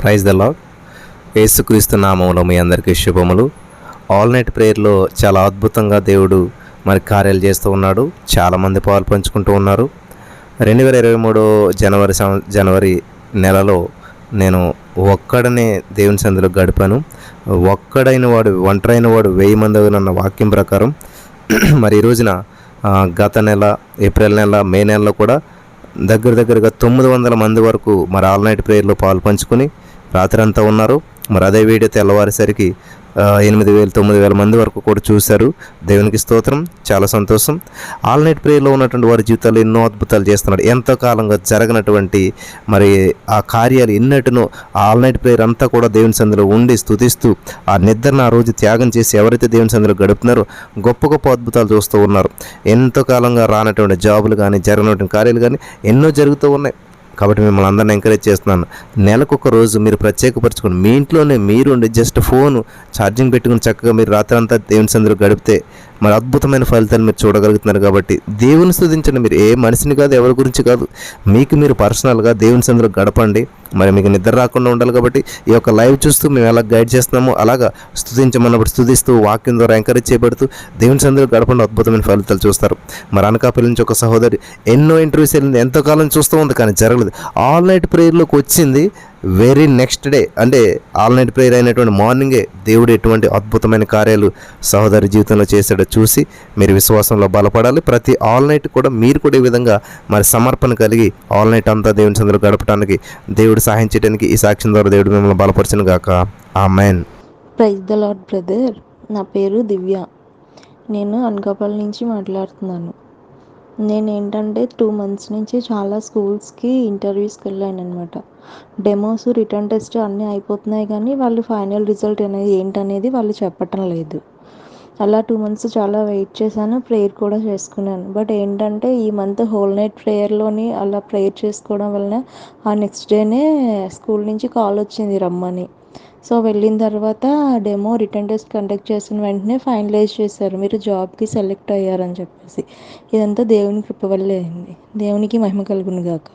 Praise the lord. యేసుక్రీస్తు నామములో మీ అందరికీ శుభములు. ఆల్ నైట్ ప్రేయర్లో చాలా అద్భుతంగా దేవుడు మరి కార్యాలు చేస్తూ ఉన్నాడు. చాలామంది పాలు పంచుకుంటూ ఉన్నారు. 2023 జనవరి నెలలో నేను ఒక్కడనే దేవుని సందులో గడిపాను. ఒంటరైన వాడు 1000 మంది అన్న వాక్యం ప్రకారం మరి ఈ రోజున గత నెల ఏప్రిల్ నెల మే నెలలో కూడా దగ్గరగా 900 మంది వరకు మరి ఆల్ నైట్ ప్రేయర్లో పాలు పంచుకొని రాత్రి అంతా ఉన్నారు. మరి అదే వీడియో తెల్లవారేసరికి 8,000-9,000 మంది వరకు కూడా చూశారు. దేవునికి స్తోత్రం, చాలా సంతోషం. ఆల్ నైట్ ప్రేయర్లో ఉన్నటువంటి వారి జీవితాలు ఎన్నో అద్భుతాలు చేస్తున్నాడు. ఎంతో కాలంగా జరగనటువంటి మరి ఆ కార్యాలు ఎన్నటినో ఆల్ నైట్ ప్రేయర్ అంతా కూడా దేవుని సందులో ఉండి స్తుతిస్తూ ఆ నిద్రను ఆ రోజు త్యాగం చేసి ఎవరైతే దేవుని సందులో గడుపుతున్నారో గొప్ప గొప్ప అద్భుతాలు చూస్తూ ఉన్నారు. ఎంతో కాలంగా రానటువంటి జాబులు కానీ జరగనటువంటి కార్యాలు కానీ ఎన్నో జరుగుతూ ఉన్నాయి. కాబట్టి మిమ్మల్ని అందరిని ఎంకరేజ్ చేస్తున్నాను. నెలకొక రోజు మీరు ప్రత్యేకపరచుకోండి. మీ ఇంట్లోనే మీరుండి జస్ట్ ఫోను ఛార్జింగ్ పెట్టుకుని చక్కగా మీరు రాత్రంతా దేవుని సందులో గడిపితే మరి అద్భుతమైన ఫలితాలు మీరు చూడగలుగుతున్నారు. కాబట్టి దేవుని స్తుతించండి. మీరు ఏ మనిషిని కాదు, ఎవరి గురించి కాదు, మీకు మీరు పర్సనల్గా దేవుని సందులో గడపండి. మరి మీకు నిద్ర రాకుండా ఉండాలి. కాబట్టి ఈ యొక్క లైవ్ చూస్తూ మేము ఎలా గైడ్ చేస్తున్నామో అలాగా స్తుతించమన్నప్పుడు స్తుతిస్తూ వాక్యం ద్వారా ఎంకరేజ్ చేయబడుతూ దేవుని సందులో గడపండి. అద్భుతమైన ఫలితాలు చూస్తారు. మరి అనకాపల్లి నుంచి ఒక సహోదరి ఎన్నో ఇంటర్వ్యూస్ వెళ్ళింది, ఎంతో కాలం చూస్తూ ఉంది, కానీ జరగలేదు. ఆల్ నైట్ ప్రేయర్లోకి వచ్చింది. వెరీ నెక్స్ట్ డే అంటే ఆల్ నైట్ ప్రేయర్ అయినటువంటి మార్నింగే దేవుడు ఎటువంటి అద్భుతమైన కార్యాలు సహోదరి జీవితంలో చేశాడో చూసి మీరు విశ్వాసంలో బలపడాలి. ప్రతి ఆల్ నైట్ కూడా మీరు కూడా ఈ విధంగా మరి సమర్పణ కలిగి ఆల్ నైట్ అంతా దేవుని సందులో గడపడానికి దేవుడు సహాయం చేయడానికి ఈ సాక్ష్యం ద్వారా దేవుడు మిమ్మల్ని బలపరచును గాక. ఆమేన్. Praise the lord brother. నా పేరు దివ్య. నేను అనకాపల్లి నుంచి మాట్లాడుతున్నాను. నేను ఏంటంటే 2 months నుంచి చాలా స్కూల్స్కి ఇంటర్వ్యూస్కి వెళ్ళాను అనమాట. డెమోస్, రిటర్న్ టెస్ట్ అన్నీ అయిపోతున్నాయి, కానీ వాళ్ళు ఫైనల్ రిజల్ట్ అనేది ఏంటనేది వాళ్ళు చెప్పటం లేదు. అలా 2 months చాలా వెయిట్ చేశాను, ప్రేయర్ కూడా చేసుకున్నాను. బట్ ఏంటంటే ఈ మంత్ హోల్ నైట్ ప్రేయర్లోని అలా ప్రేయర్ చేసుకోవడం వలన ఆ నెక్స్ట్ డేనే స్కూల్ నుంచి కాల్ వచ్చింది రమ్మని. సో వెళ్ళిన తర్వాత డెమో, రిటర్న్ టెస్ట్ కండక్ట్ చేసిన వెంటనే ఫైనలైజ్ చేశారు, మీరు జాబ్కి సెలెక్ట్ అయ్యారని చెప్పేసి. ఇదంతా దేవుని కృప వల్లే అయింది. దేవునికి మహిమ కలుగును గాక.